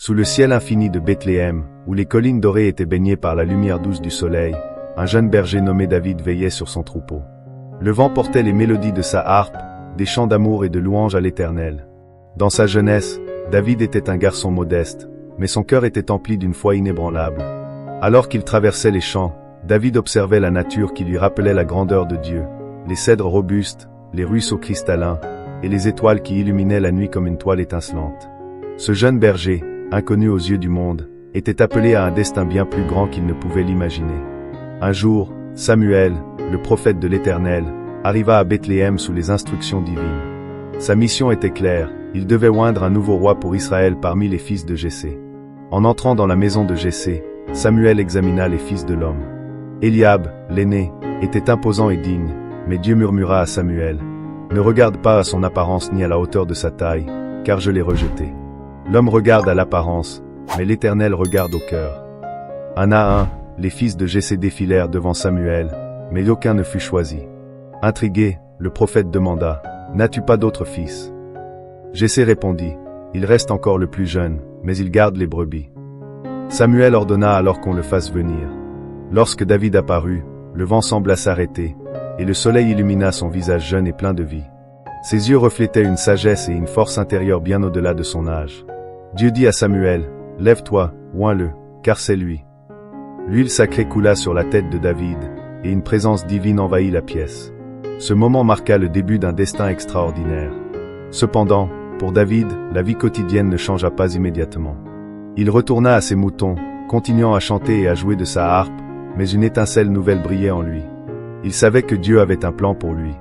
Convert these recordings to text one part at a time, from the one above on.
Sous le ciel infini de Bethléem, où les collines dorées étaient baignées par la lumière douce du soleil, un jeune berger nommé David veillait sur son troupeau. Le vent portait les mélodies de sa harpe, des chants d'amour et de louange à l'Éternel. Dans sa jeunesse, David était un garçon modeste, mais son cœur était empli d'une foi inébranlable. Alors qu'il traversait les champs, David observait la nature qui lui rappelait la grandeur de Dieu, les cèdres robustes, les ruisseaux cristallins, et les étoiles qui illuminaient la nuit comme une toile étincelante. Ce jeune berger, inconnu aux yeux du monde, était appelé à un destin bien plus grand qu'il ne pouvait l'imaginer. Un jour, Samuel, le prophète de l'Éternel, arriva à Bethléem sous les instructions divines. Sa mission était claire, il devait oindre un nouveau roi pour Israël parmi les fils de Jessé. En entrant dans la maison de Jessé, Samuel examina les fils de l'homme. Eliab, l'aîné, était imposant et digne, mais Dieu murmura à Samuel, « Ne regarde pas à son apparence ni à la hauteur de sa taille, car je l'ai rejeté. » L'homme regarde à l'apparence, mais l'Éternel regarde au cœur. Un à un, les fils de Jessé défilèrent devant Samuel, mais aucun ne fut choisi. Intrigué, le prophète demanda, « N'as-tu pas d'autres fils ?» Jessé répondit, « Il reste encore le plus jeune, mais il garde les brebis. » Samuel ordonna alors qu'on le fasse venir. Lorsque David apparut, le vent sembla s'arrêter, et le soleil illumina son visage jeune et plein de vie. Ses yeux reflétaient une sagesse et une force intérieure bien au-delà de son âge. Dieu dit à Samuel, « Lève-toi, oins-le, car c'est lui. » L'huile sacrée coula sur la tête de David, et une présence divine envahit la pièce. Ce moment marqua le début d'un destin extraordinaire. Cependant, pour David, la vie quotidienne ne changea pas immédiatement. Il retourna à ses moutons, continuant à chanter et à jouer de sa harpe, mais une étincelle nouvelle brillait en lui. Il savait que Dieu avait un plan pour lui.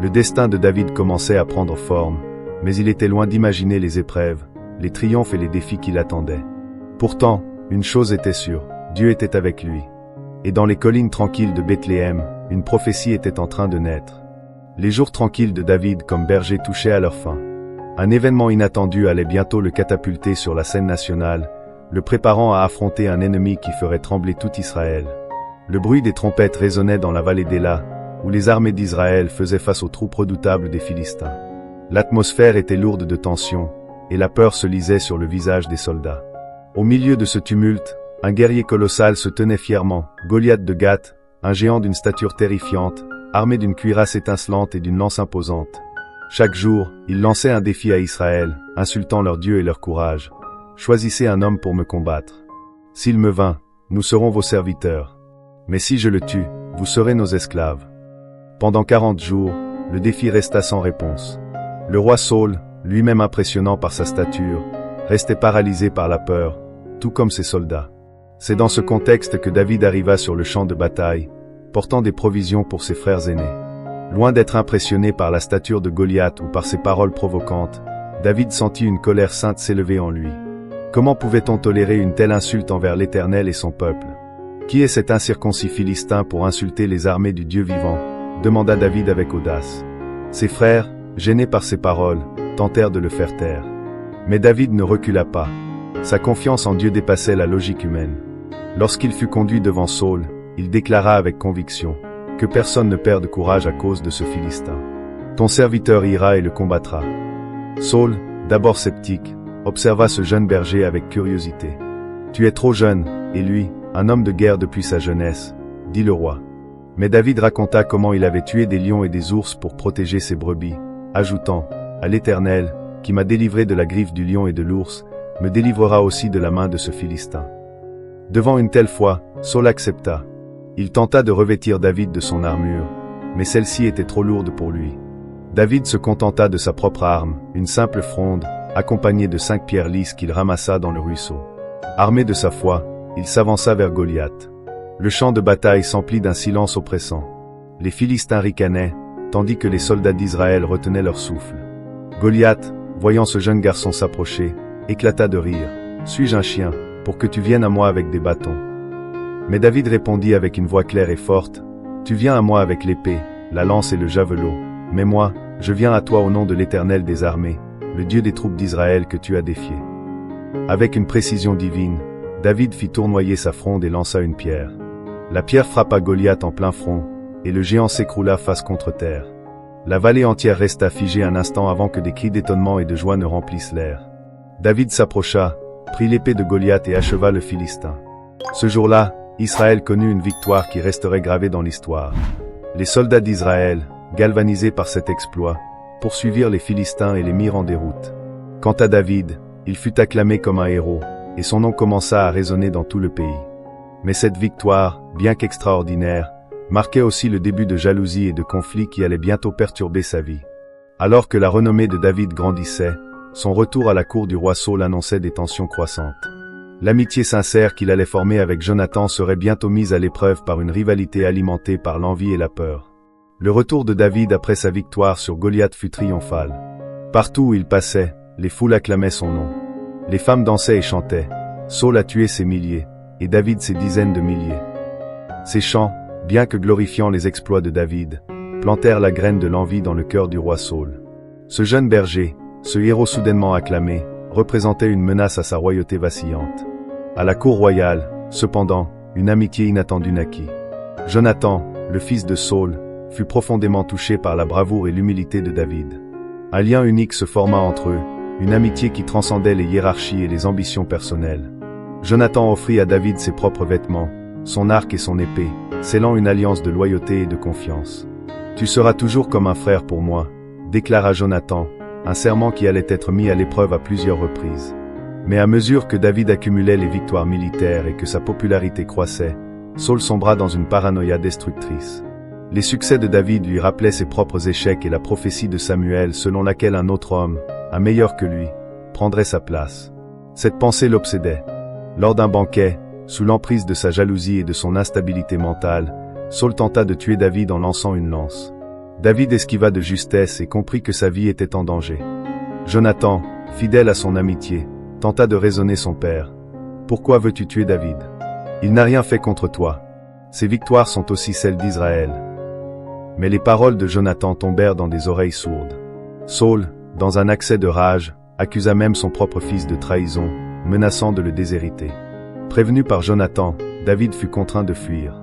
Le destin de David commençait à prendre forme, mais il était loin d'imaginer les épreuves, les triomphes et les défis qui l'attendaient. Pourtant, une chose était sûre, Dieu était avec lui. Et dans les collines tranquilles de Bethléem, une prophétie était en train de naître. Les jours tranquilles de David comme berger touchaient à leur fin. Un événement inattendu allait bientôt le catapulter sur la scène nationale, le préparant à affronter un ennemi qui ferait trembler tout Israël. Le bruit des trompettes résonnait dans la vallée d'Éla, où les armées d'Israël faisaient face aux troupes redoutables des Philistins. L'atmosphère était lourde de tension, et la peur se lisait sur le visage des soldats. Au milieu de ce tumulte, un guerrier colossal se tenait fièrement, Goliath de Gath, un géant d'une stature terrifiante, armé d'une cuirasse étincelante et d'une lance imposante. Chaque jour, il lançait un défi à Israël, insultant leur Dieu et leur courage. « Choisissez un homme pour me combattre. S'il me vainc, nous serons vos serviteurs. Mais si je le tue, vous serez nos esclaves. » Pendant 40 jours, le défi resta sans réponse. Le roi Saül, lui-même impressionnant par sa stature, restait paralysé par la peur, tout comme ses soldats. C'est dans ce contexte que David arriva sur le champ de bataille, portant des provisions pour ses frères aînés. Loin d'être impressionné par la stature de Goliath ou par ses paroles provocantes, David sentit une colère sainte s'élever en lui. Comment pouvait-on tolérer une telle insulte envers l'Éternel et son peuple? Qui est cet incirconcis Philistin pour insulter les armées du Dieu vivant? Demanda David avec audace. Ses frères, gênés par ses paroles, tentèrent de le faire taire. Mais David ne recula pas. Sa confiance en Dieu dépassait la logique humaine. Lorsqu'il fut conduit devant Saül, il déclara avec conviction, « Que personne ne perde courage à cause de ce Philistin. Ton serviteur ira et le combattra. » Saül, d'abord sceptique, observa ce jeune berger avec curiosité. « Tu es trop jeune, et lui, un homme de guerre depuis sa jeunesse, » dit le roi. Mais David raconta comment il avait tué des lions et des ours pour protéger ses brebis, ajoutant, « À l'Éternel, qui m'a délivré de la griffe du lion et de l'ours, me délivrera aussi de la main de ce Philistin. » Devant une telle foi, Saül accepta. Il tenta de revêtir David de son armure, mais celle-ci était trop lourde pour lui. David se contenta de sa propre arme, une simple fronde, accompagnée de 5 pierres lisses qu'il ramassa dans le ruisseau. Armé de sa foi, il s'avança vers Goliath. Le champ de bataille s'emplit d'un silence oppressant. Les Philistins ricanaient, tandis que les soldats d'Israël retenaient leur souffle. Goliath, voyant ce jeune garçon s'approcher, éclata de rire. « Suis-je un chien, pour que tu viennes à moi avec des bâtons ?» Mais David répondit avec une voix claire et forte, « Tu viens à moi avec l'épée, la lance et le javelot, mais moi, je viens à toi au nom de l'Éternel des armées, le Dieu des troupes d'Israël que tu as défié. » Avec une précision divine, David fit tournoyer sa fronde et lança une pierre. La pierre frappa Goliath en plein front, et le géant s'écroula face contre terre. La vallée entière resta figée un instant avant que des cris d'étonnement et de joie ne remplissent l'air. David s'approcha, prit l'épée de Goliath et acheva le Philistin. Ce jour-là, Israël connut une victoire qui resterait gravée dans l'histoire. Les soldats d'Israël, galvanisés par cet exploit, poursuivirent les Philistins et les mirent en déroute. Quant à David, il fut acclamé comme un héros, et son nom commença à résonner dans tout le pays. Mais cette victoire, bien qu'extraordinaire, marquait aussi le début de jalousie et de conflits qui allaient bientôt perturber sa vie. Alors que la renommée de David grandissait, son retour à la cour du roi Saül annonçait des tensions croissantes. L'amitié sincère qu'il allait former avec Jonathan serait bientôt mise à l'épreuve par une rivalité alimentée par l'envie et la peur. Le retour de David après sa victoire sur Goliath fut triomphal. Partout où il passait, les foules acclamaient son nom. Les femmes dansaient et chantaient. Saül a tué ses milliers, et David ses dizaines de milliers. Ces chants, bien que glorifiant les exploits de David, plantèrent la graine de l'envie dans le cœur du roi Saül. Ce jeune berger, ce héros soudainement acclamé, représentait une menace à sa royauté vacillante. À la cour royale, cependant, une amitié inattendue naquit. Jonathan, le fils de Saül, fut profondément touché par la bravoure et l'humilité de David. Un lien unique se forma entre eux, une amitié qui transcendait les hiérarchies et les ambitions personnelles. Jonathan offrit à David ses propres vêtements, son arc et son épée, scellant une alliance de loyauté et de confiance. « Tu seras toujours comme un frère pour moi », déclara Jonathan, un serment qui allait être mis à l'épreuve à plusieurs reprises. Mais à mesure que David accumulait les victoires militaires et que sa popularité croissait, Saül sombra dans une paranoïa destructrice. Les succès de David lui rappelaient ses propres échecs et la prophétie de Samuel selon laquelle un autre homme, un meilleur que lui, prendrait sa place. Cette pensée l'obsédait. Lors d'un banquet, sous l'emprise de sa jalousie et de son instabilité mentale, Saül tenta de tuer David en lançant une lance. David esquiva de justesse et comprit que sa vie était en danger. Jonathan, fidèle à son amitié, tenta de raisonner son père. « Pourquoi veux-tu tuer David? Il n'a rien fait contre toi. Ses victoires sont aussi celles d'Israël. » Mais les paroles de Jonathan tombèrent dans des oreilles sourdes. Saül, dans un accès de rage, accusa même son propre fils de trahison, menaçant de le déshériter. Prévenu par Jonathan, David fut contraint de fuir.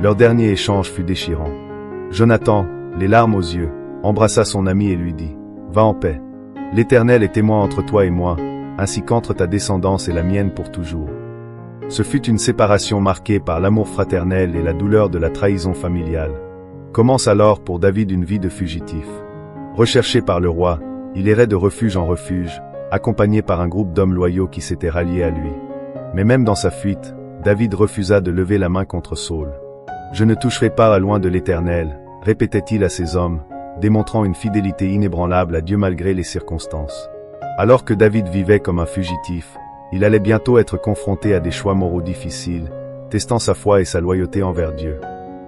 Leur dernier échange fut déchirant. Jonathan, les larmes aux yeux, embrassa son ami et lui dit « Va en paix. L'Éternel est témoin entre toi et moi, ainsi qu'entre ta descendance et la mienne pour toujours. » Ce fut une séparation marquée par l'amour fraternel et la douleur de la trahison familiale. Commence alors pour David une vie de fugitif. Recherché par le roi, il errait de refuge en refuge, accompagné par un groupe d'hommes loyaux qui s'étaient ralliés à lui. Mais même dans sa fuite, David refusa de lever la main contre Saül. « Je ne toucherai pas à loin de l'Éternel », répétait-il à ses hommes, démontrant une fidélité inébranlable à Dieu malgré les circonstances. Alors que David vivait comme un fugitif, il allait bientôt être confronté à des choix moraux difficiles, testant sa foi et sa loyauté envers Dieu.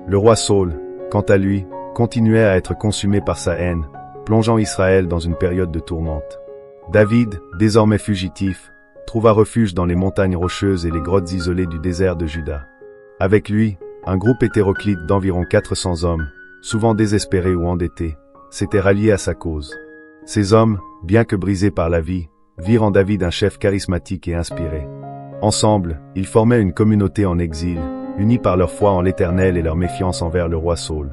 Le roi Saül, quant à lui, continuait à être consumé par sa haine, plongeant Israël dans une période de tourmente. David, désormais fugitif, trouva refuge dans les montagnes rocheuses et les grottes isolées du désert de Juda. Avec lui, un groupe hétéroclite d'environ 400 hommes, souvent désespérés ou endettés, s'étaient ralliés à sa cause. Ces hommes, bien que brisés par la vie, virent en David un chef charismatique et inspiré. Ensemble, ils formaient une communauté en exil, unis par leur foi en l'Éternel et leur méfiance envers le roi Saül.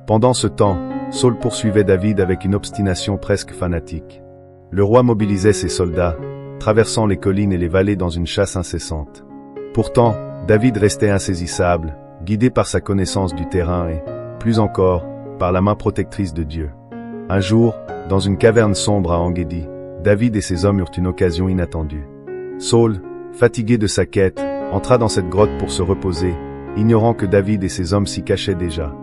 Pendant ce temps, Saül poursuivait David avec une obstination presque fanatique. Le roi mobilisait ses soldats, traversant les collines et les vallées dans une chasse incessante. Pourtant, David restait insaisissable, guidé par sa connaissance du terrain et, plus encore, par la main protectrice de Dieu. Un jour, dans une caverne sombre à En-Gedi, David et ses hommes eurent une occasion inattendue. Saül, fatigué de sa quête, entra dans cette grotte pour se reposer, ignorant que David et ses hommes s'y cachaient déjà.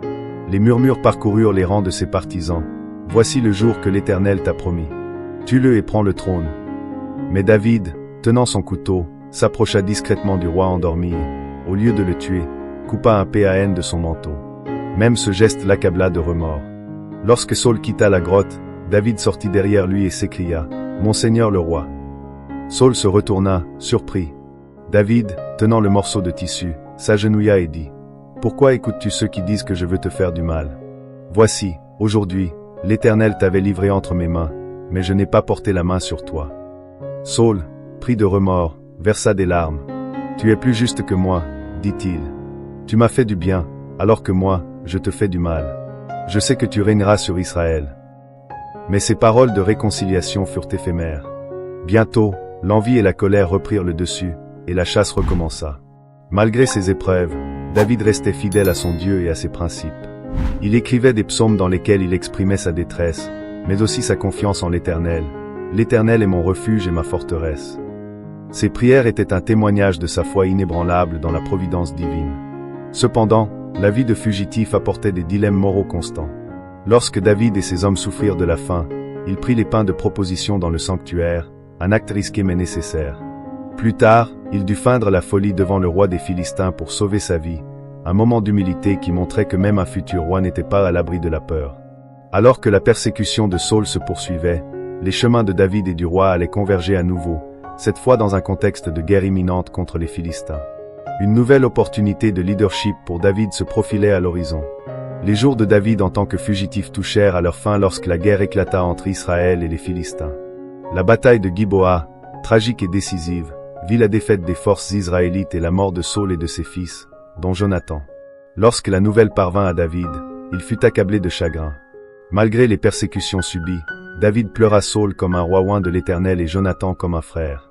Les murmures parcoururent les rangs de ses partisans. « Voici le jour que l'Éternel t'a promis. Tue-le et prends le trône. » Mais David, tenant son couteau, s'approcha discrètement du roi endormi et, au lieu de le tuer, coupa un PAN de son manteau. Même ce geste l'accabla de remords. Lorsque Saül quitta la grotte, David sortit derrière lui et s'écria « Mon Seigneur le roi !» Saül se retourna, surpris. David, tenant le morceau de tissu, s'agenouilla et dit « Pourquoi écoutes-tu ceux qui disent que je veux te faire du mal? Voici, aujourd'hui, l'Éternel t'avait livré entre mes mains, mais je n'ai pas porté la main sur toi. » Saül, pris de remords, versa des larmes. « Tu es plus juste que moi, dit-il. Tu m'as fait du bien, alors que moi, je te fais du mal. Je sais que tu régneras sur Israël. » Mais ces paroles de réconciliation furent éphémères. Bientôt, l'envie et la colère reprirent le dessus, et la chasse recommença. Malgré ces épreuves, David restait fidèle à son Dieu et à ses principes. Il écrivait des psaumes dans lesquels il exprimait sa détresse, mais aussi sa confiance en l'Éternel. L'Éternel est mon refuge et ma forteresse. Ses prières étaient un témoignage de sa foi inébranlable dans la providence divine. Cependant, la vie de fugitif apportait des dilemmes moraux constants. Lorsque David et ses hommes souffrirent de la faim, il prit les pains de proposition dans le sanctuaire, un acte risqué mais nécessaire. Plus tard, il dut feindre la folie devant le roi des Philistins pour sauver sa vie, un moment d'humilité qui montrait que même un futur roi n'était pas à l'abri de la peur. Alors que la persécution de Saul se poursuivait, les chemins de David et du roi allaient converger à nouveau, cette fois dans un contexte de guerre imminente contre les Philistins. Une nouvelle opportunité de leadership pour David se profilait à l'horizon. Les jours de David en tant que fugitif touchèrent à leur fin lorsque la guerre éclata entre Israël et les Philistins. La bataille de Giboa, tragique et décisive, vit la défaite des forces israélites et la mort de Saul et de ses fils, dont Jonathan. Lorsque la nouvelle parvint à David, il fut accablé de chagrin. Malgré les persécutions subies, David pleura Saul comme un roi oint de l'Éternel et Jonathan comme un frère.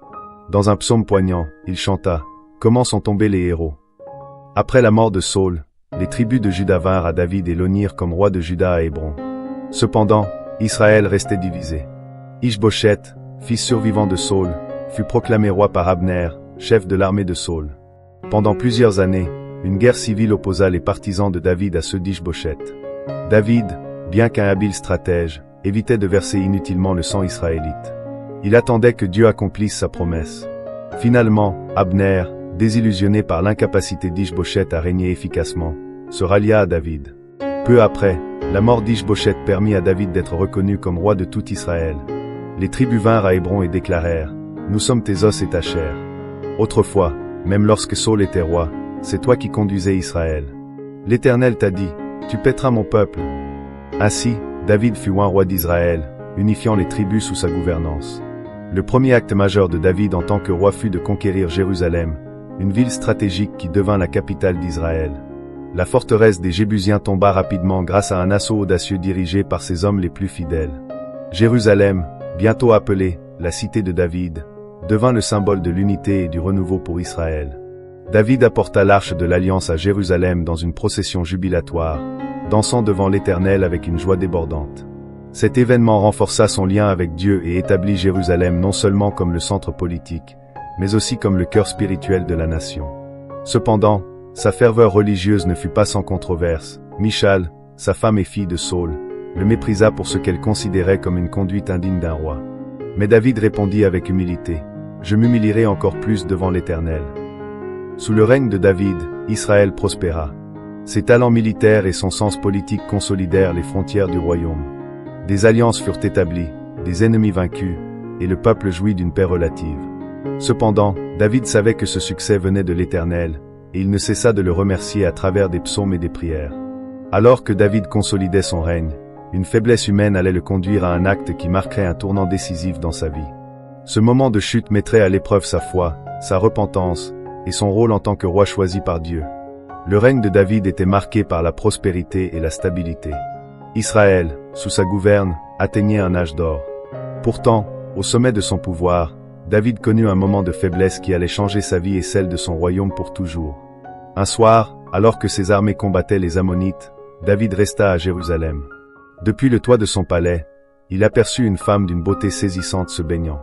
Dans un psaume poignant, il chanta « Comment sont tombés les héros ?» Après la mort de Saul, les tribus de Juda vinrent à David et l'honnirent comme roi de Juda à Hébron. Cependant, Israël restait divisé. Ish-Bosheth, fils survivant de Saul, fut proclamé roi par Abner, chef de l'armée de Saul. Pendant plusieurs années, une guerre civile opposa les partisans de David à ceux d'Ish-Bosheth. David, bien qu'un habile stratège, évitait de verser inutilement le sang israélite. Il attendait que Dieu accomplisse sa promesse. Finalement, Abner, désillusionné par l'incapacité d'Ish-Bosheth à régner efficacement, se rallia à David. Peu après, la mort d'Ish-Bosheth permit à David d'être reconnu comme roi de tout Israël. Les tribus vinrent à Hébron et déclarèrent « Nous sommes tes os et ta chair. » Autrefois, même lorsque Saul était roi, c'est toi qui conduisais Israël. L'Éternel t'a dit « Tu paîtras mon peuple. » Ainsi, David fut un roi d'Israël, unifiant les tribus sous sa gouvernance. Le premier acte majeur de David en tant que roi fut de conquérir Jérusalem, une ville stratégique qui devint la capitale d'Israël. La forteresse des Jébusiens tomba rapidement grâce à un assaut audacieux dirigé par ses hommes les plus fidèles. Jérusalem, bientôt appelée « la cité de David », devint le symbole de l'unité et du renouveau pour Israël. David apporta l'arche de l'Alliance à Jérusalem dans une procession jubilatoire, dansant devant l'Éternel avec une joie débordante. Cet événement renforça son lien avec Dieu et établit Jérusalem non seulement comme le centre politique, mais aussi comme le cœur spirituel de la nation. Cependant, sa ferveur religieuse ne fut pas sans controverse. Michal, sa femme et fille de Saul, le méprisa pour ce qu'elle considérait comme une conduite indigne d'un roi. Mais David répondit avec humilité, « Je m'humilierai encore plus devant l'Éternel. » Sous le règne de David, Israël prospéra. Ses talents militaires et son sens politique consolidèrent les frontières du royaume. Des alliances furent établies, des ennemis vaincus, et le peuple jouit d'une paix relative. Cependant, David savait que ce succès venait de l'Éternel, et il ne cessa de le remercier à travers des psaumes et des prières. Alors que David consolidait son règne, une faiblesse humaine allait le conduire à un acte qui marquerait un tournant décisif dans sa vie. Ce moment de chute mettrait à l'épreuve sa foi, sa repentance, et son rôle en tant que roi choisi par Dieu. Le règne de David était marqué par la prospérité et la stabilité. Israël, sous sa gouverne, atteignait un âge d'or. Pourtant, au sommet de son pouvoir, David connut un moment de faiblesse qui allait changer sa vie et celle de son royaume pour toujours. Un soir, alors que ses armées combattaient les Ammonites, David resta à Jérusalem. Depuis le toit de son palais, il aperçut une femme d'une beauté saisissante se baignant.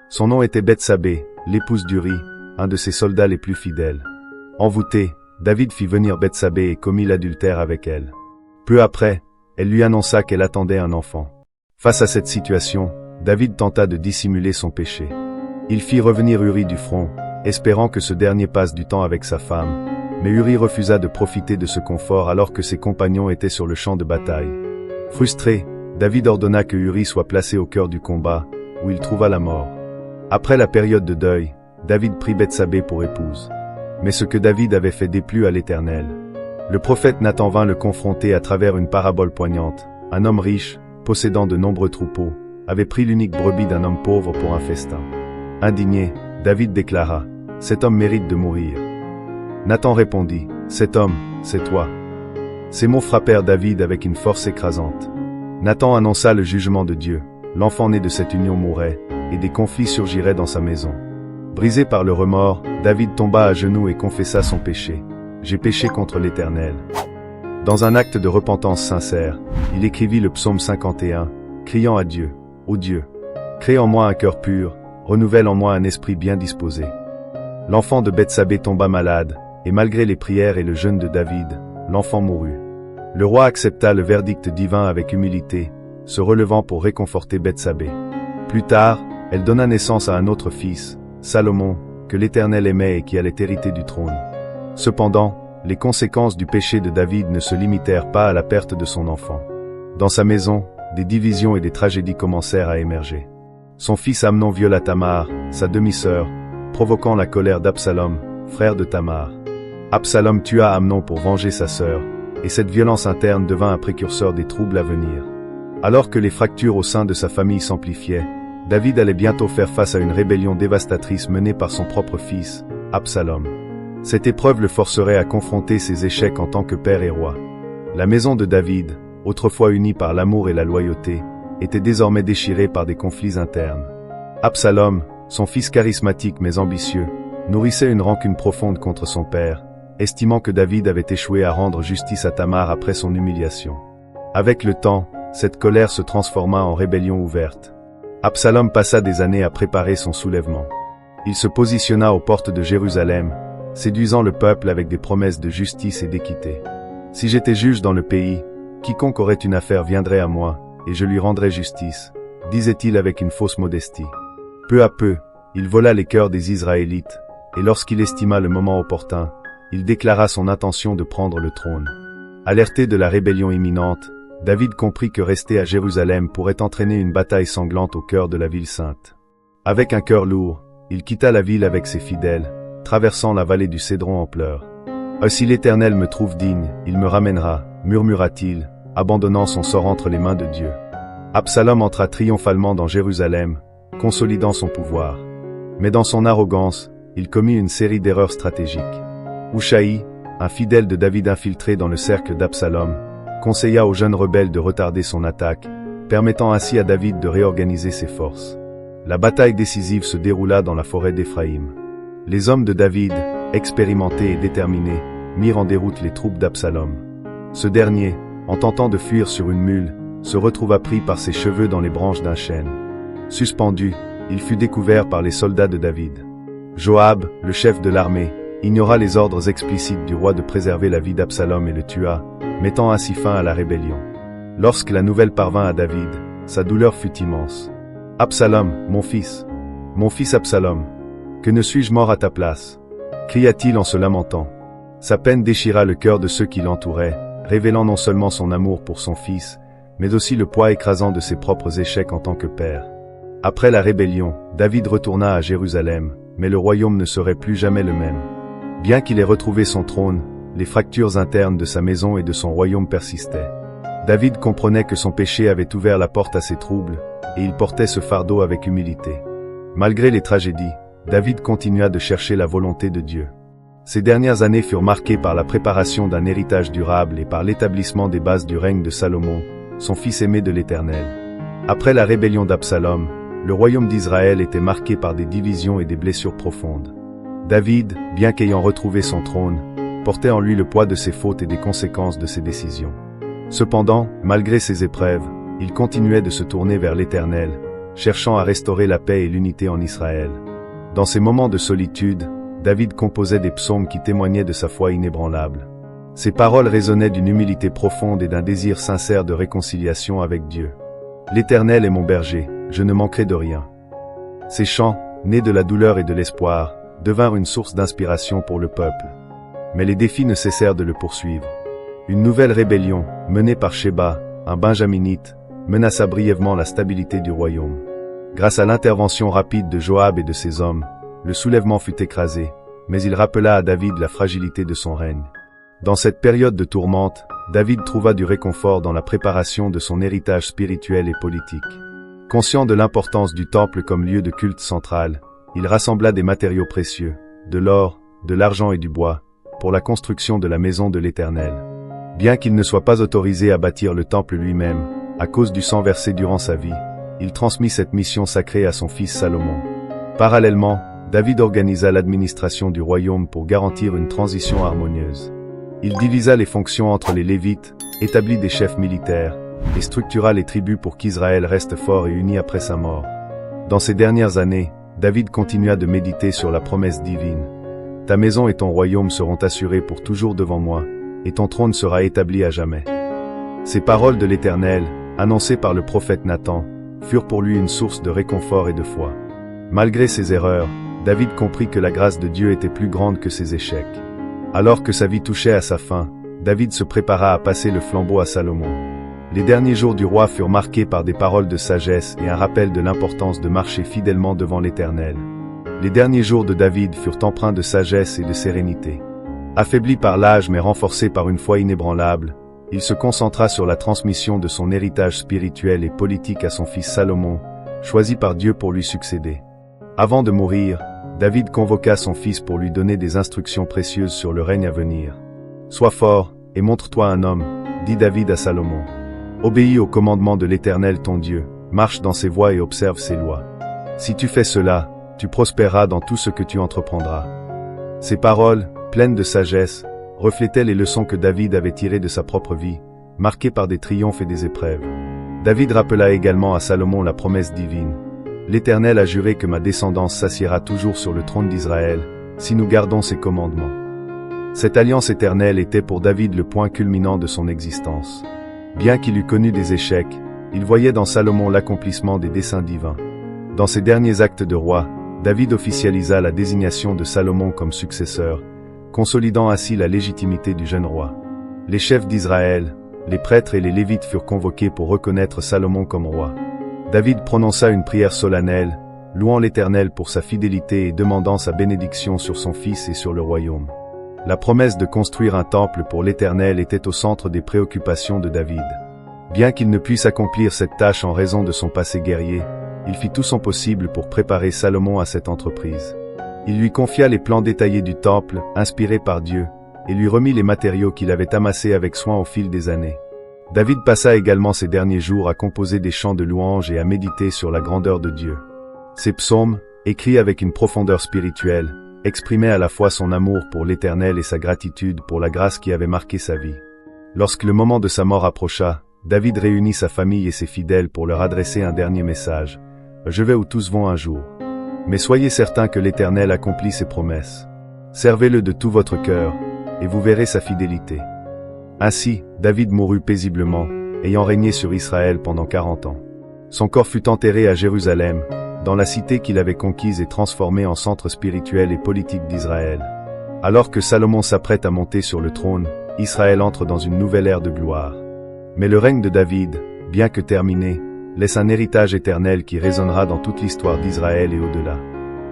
Son nom était Bethsabée, l'épouse d'Uri, un de ses soldats les plus fidèles. Envoûté, David fit venir Bethsabée et commit l'adultère avec elle. Peu après, elle lui annonça qu'elle attendait un enfant. Face à cette situation, David tenta de dissimuler son péché. Il fit revenir Uri du front, espérant que ce dernier passe du temps avec sa femme, mais Uri refusa de profiter de ce confort alors que ses compagnons étaient sur le champ de bataille. Frustré, David ordonna que Uri soit placé au cœur du combat, où il trouva la mort. Après la période de deuil, David prit Bethsabée pour épouse. Mais ce que David avait fait déplut à l'Éternel. Le prophète Nathan vint le confronter à travers une parabole poignante. Un homme riche, possédant de nombreux troupeaux, avait pris l'unique brebis d'un homme pauvre pour un festin. Indigné, David déclara, « Cet homme mérite de mourir. » Nathan répondit, « Cet homme, c'est toi. » Ces mots frappèrent David avec une force écrasante. Nathan annonça le jugement de Dieu. L'enfant né de cette union mourrait, et des conflits surgiraient dans sa maison. Brisé par le remords, David tomba à genoux et confessa son péché. « J'ai péché contre l'Éternel. » Dans un acte de repentance sincère, il écrivit le psaume 51, criant à Dieu, « Ô Dieu, crée en moi un cœur pur, renouvelle en moi un esprit bien disposé. » L'enfant de Bethsabée tomba malade, et malgré les prières et le jeûne de David, l'enfant mourut. Le roi accepta le verdict divin avec humilité, se relevant pour réconforter Bethsabée. Plus tard, elle donna naissance à un autre fils, Salomon, que l'Éternel aimait et qui allait hériter du trône. Cependant, les conséquences du péché de David ne se limitèrent pas à la perte de son enfant. Dans sa maison, des divisions et des tragédies commencèrent à émerger. Son fils Amnon viola Tamar, sa demi-sœur, provoquant la colère d'Absalom, frère de Tamar. Absalom tua Amnon pour venger sa sœur, et cette violence interne devint un précurseur des troubles à venir. Alors que les fractures au sein de sa famille s'amplifiaient, David allait bientôt faire face à une rébellion dévastatrice menée par son propre fils, Absalom. Cette épreuve le forcerait à confronter ses échecs en tant que père et roi. La maison de David, autrefois unie par l'amour et la loyauté, était désormais déchirée par des conflits internes. Absalom, son fils charismatique mais ambitieux, nourrissait une rancune profonde contre son père, estimant que David avait échoué à rendre justice à Tamar après son humiliation. Avec le temps, cette colère se transforma en rébellion ouverte. Absalom passa des années à préparer son soulèvement. Il se positionna aux portes de Jérusalem, séduisant le peuple avec des promesses de justice et d'équité. « Si j'étais juge dans le pays, quiconque aurait une affaire viendrait à moi, et je lui rendrais justice, » disait-il avec une fausse modestie. Peu à peu, il vola les cœurs des Israélites, et lorsqu'il estima le moment opportun, il déclara son intention de prendre le trône. Alerté de la rébellion imminente, David comprit que rester à Jérusalem pourrait entraîner une bataille sanglante au cœur de la ville sainte. Avec un cœur lourd, il quitta la ville avec ses fidèles, traversant la vallée du Cédron en pleurs. « Si l'Éternel me trouve digne, il me ramènera, » murmura-t-il, abandonnant son sort entre les mains de Dieu. Absalom entra triomphalement dans Jérusalem, consolidant son pouvoir. Mais dans son arrogance, il commit une série d'erreurs stratégiques. Hushaï, un fidèle de David infiltré dans le cercle d'Absalom, conseilla au jeune rebelle de retarder son attaque, permettant ainsi à David de réorganiser ses forces. La bataille décisive se déroula dans la forêt d'Éphraïm. Les hommes de David, expérimentés et déterminés, mirent en déroute les troupes d'Absalom. Ce dernier, en tentant de fuir sur une mule, se retrouva pris par ses cheveux dans les branches d'un chêne. Suspendu, il fut découvert par les soldats de David. Joab, le chef de l'armée, ignora les ordres explicites du roi de préserver la vie d'Absalom et le tua, mettant ainsi fin à la rébellion. Lorsque la nouvelle parvint à David, sa douleur fut immense. « Absalom, mon fils Absalom, que ne suis-je mort à ta place ?» cria-t-il en se lamentant. Sa peine déchira le cœur de ceux qui l'entouraient, révélant non seulement son amour pour son fils, mais aussi le poids écrasant de ses propres échecs en tant que père. Après la rébellion, David retourna à Jérusalem, mais le royaume ne serait plus jamais le même. Bien qu'il ait retrouvé son trône, les fractures internes de sa maison et de son royaume persistaient. David comprenait que son péché avait ouvert la porte à ses troubles, et il portait ce fardeau avec humilité. Malgré les tragédies, David continua de chercher la volonté de Dieu. Ces dernières années furent marquées par la préparation d'un héritage durable et par l'établissement des bases du règne de Salomon, son fils aimé de l'Éternel. Après la rébellion d'Absalom, le royaume d'Israël était marqué par des divisions et des blessures profondes. David, bien qu'ayant retrouvé son trône, portait en lui le poids de ses fautes et des conséquences de ses décisions. Cependant, malgré ces épreuves, il continuait de se tourner vers l'Éternel, cherchant à restaurer la paix et l'unité en Israël. Dans ces moments de solitude, David composait des psaumes qui témoignaient de sa foi inébranlable. Ses paroles résonnaient d'une humilité profonde et d'un désir sincère de réconciliation avec Dieu. « L'Éternel est mon berger, je ne manquerai de rien. » Ces chants, nés de la douleur et de l'espoir, devinrent une source d'inspiration pour le peuple. Mais les défis ne cessèrent de le poursuivre. Une nouvelle rébellion, menée par Sheba, un benjaminite, menaça brièvement la stabilité du royaume. Grâce à l'intervention rapide de Joab et de ses hommes, le soulèvement fut écrasé, mais il rappela à David la fragilité de son règne. Dans cette période de tourmente, David trouva du réconfort dans la préparation de son héritage spirituel et politique. Conscient de l'importance du temple comme lieu de culte central, il rassembla des matériaux précieux, de l'or, de l'argent et du bois, pour la construction de la maison de l'Éternel. Bien qu'il ne soit pas autorisé à bâtir le temple lui-même, à cause du sang versé durant sa vie, il transmit cette mission sacrée à son fils Salomon. Parallèlement, David organisa l'administration du royaume pour garantir une transition harmonieuse. Il divisa les fonctions entre les Lévites, établit des chefs militaires, et structura les tribus pour qu'Israël reste fort et uni après sa mort. Dans ces dernières années, David continua de méditer sur la promesse divine. « Ta maison et ton royaume seront assurés pour toujours devant moi, et ton trône sera établi à jamais. » Ces paroles de l'Éternel, annoncées par le prophète Nathan, furent pour lui une source de réconfort et de foi. Malgré ses erreurs, David comprit que la grâce de Dieu était plus grande que ses échecs. Alors que sa vie touchait à sa fin, David se prépara à passer le flambeau à Salomon. Les derniers jours du roi furent marqués par des paroles de sagesse et un rappel de l'importance de marcher fidèlement devant l'Éternel. Les derniers jours de David furent empreints de sagesse et de sérénité. Affaibli par l'âge mais renforcé par une foi inébranlable, il se concentra sur la transmission de son héritage spirituel et politique à son fils Salomon, choisi par Dieu pour lui succéder. Avant de mourir, David convoqua son fils pour lui donner des instructions précieuses sur le règne à venir. « Sois fort, et montre-toi un homme, dit David à Salomon. Obéis au commandement de l'Éternel ton Dieu, marche dans ses voies et observe ses lois. Si tu fais cela, tu prospéreras dans tout ce que tu entreprendras. » Ces paroles, pleines de sagesse, reflétaient les leçons que David avait tirées de sa propre vie, marquées par des triomphes et des épreuves. David rappela également à Salomon la promesse divine. « L'Éternel a juré que ma descendance s'assiera toujours sur le trône d'Israël, si nous gardons ses commandements. » Cette alliance éternelle était pour David le point culminant de son existence. Bien qu'il eût connu des échecs, il voyait dans Salomon l'accomplissement des desseins divins. Dans ses derniers actes de roi, David officialisa la désignation de Salomon comme successeur, consolidant ainsi la légitimité du jeune roi. Les chefs d'Israël, les prêtres et les Lévites furent convoqués pour reconnaître Salomon comme roi. David prononça une prière solennelle, louant l'Éternel pour sa fidélité et demandant sa bénédiction sur son fils et sur le royaume. La promesse de construire un temple pour l'Éternel était au centre des préoccupations de David. Bien qu'il ne puisse accomplir cette tâche en raison de son passé guerrier, il fit tout son possible pour préparer Salomon à cette entreprise. Il lui confia les plans détaillés du temple, inspirés par Dieu, et lui remit les matériaux qu'il avait amassés avec soin au fil des années. David passa également ses derniers jours à composer des chants de louange et à méditer sur la grandeur de Dieu. Ces psaumes, écrits avec une profondeur spirituelle, exprimaient à la fois son amour pour l'Éternel et sa gratitude pour la grâce qui avait marqué sa vie. Lorsque le moment de sa mort approcha, David réunit sa famille et ses fidèles pour leur adresser un dernier message. « Je vais où tous vont un jour. Mais soyez certains que l'Éternel accomplit ses promesses. Servez-le de tout votre cœur, et vous verrez sa fidélité. » Ainsi, David mourut paisiblement, ayant régné sur Israël pendant 40 ans. Son corps fut enterré à Jérusalem, dans la cité qu'il avait conquise et transformée en centre spirituel et politique d'Israël. Alors que Salomon s'apprête à monter sur le trône, Israël entre dans une nouvelle ère de gloire. Mais le règne de David, bien que terminé, laisse un héritage éternel qui résonnera dans toute l'histoire d'Israël et au-delà.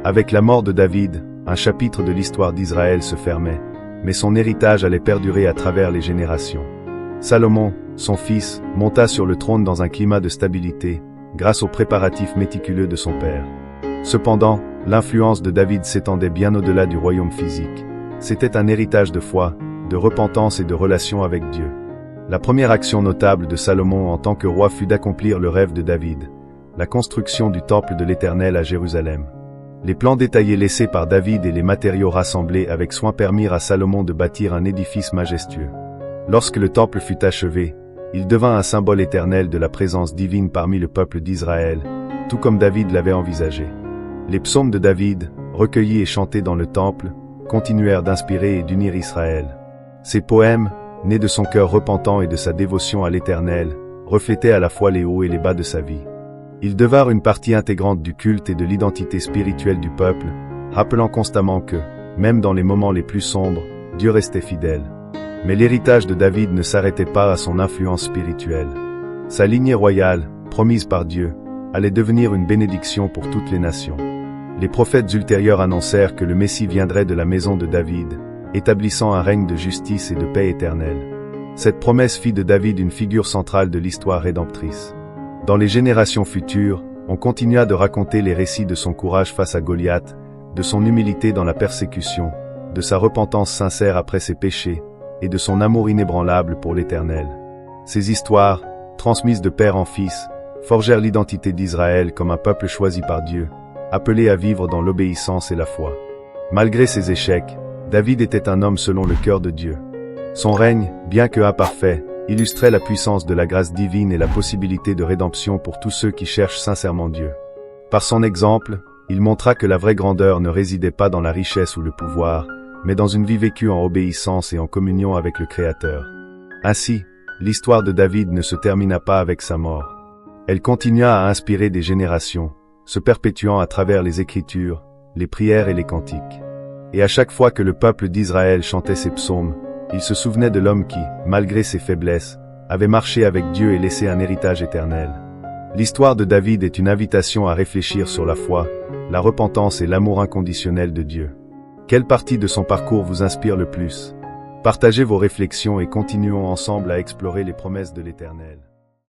Avec la mort de David, un chapitre de l'histoire d'Israël se fermait, mais son héritage allait perdurer à travers les générations. Salomon, son fils, monta sur le trône dans un climat de stabilité, grâce aux préparatifs méticuleux de son père. Cependant, l'influence de David s'étendait bien au-delà du royaume physique. C'était un héritage de foi, de repentance et de relation avec Dieu. La première action notable de Salomon en tant que roi fut d'accomplir le rêve de David, la construction du temple de l'Éternel à Jérusalem. Les plans détaillés laissés par David et les matériaux rassemblés avec soin permirent à Salomon de bâtir un édifice majestueux. Lorsque le temple fut achevé, il devint un symbole éternel de la présence divine parmi le peuple d'Israël, tout comme David l'avait envisagé. Les psaumes de David, recueillis et chantés dans le temple, continuèrent d'inspirer et d'unir Israël. Ces poèmes, nés de son cœur repentant et de sa dévotion à l'Éternel, reflétaient à la fois les hauts et les bas de sa vie. Ils devinrent une partie intégrante du culte et de l'identité spirituelle du peuple, rappelant constamment que, même dans les moments les plus sombres, Dieu restait fidèle. Mais l'héritage de David ne s'arrêtait pas à son influence spirituelle. Sa lignée royale, promise par Dieu, allait devenir une bénédiction pour toutes les nations. Les prophètes ultérieurs annoncèrent que le Messie viendrait de la maison de David, établissant un règne de justice et de paix éternelle. Cette promesse fit de David une figure centrale de l'histoire rédemptrice. Dans les générations futures, on continua de raconter les récits de son courage face à Goliath, de son humilité dans la persécution, de sa repentance sincère après ses péchés, et de son amour inébranlable pour l'Éternel. Ces histoires, transmises de père en fils, forgèrent l'identité d'Israël comme un peuple choisi par Dieu, appelé à vivre dans l'obéissance et la foi. Malgré ses échecs, David était un homme selon le cœur de Dieu. Son règne, bien que imparfait, illustrait la puissance de la grâce divine et la possibilité de rédemption pour tous ceux qui cherchent sincèrement Dieu. Par son exemple, il montra que la vraie grandeur ne résidait pas dans la richesse ou le pouvoir, mais dans une vie vécue en obéissance et en communion avec le Créateur. Ainsi, l'histoire de David ne se termina pas avec sa mort. Elle continua à inspirer des générations, se perpétuant à travers les Écritures, les prières et les cantiques. Et à chaque fois que le peuple d'Israël chantait ses psaumes, il se souvenait de l'homme qui, malgré ses faiblesses, avait marché avec Dieu et laissé un héritage éternel. L'histoire de David est une invitation à réfléchir sur la foi, la repentance et l'amour inconditionnel de Dieu. Quelle partie de son parcours vous inspire le plus? Partagez vos réflexions et continuons ensemble à explorer les promesses de l'Éternel.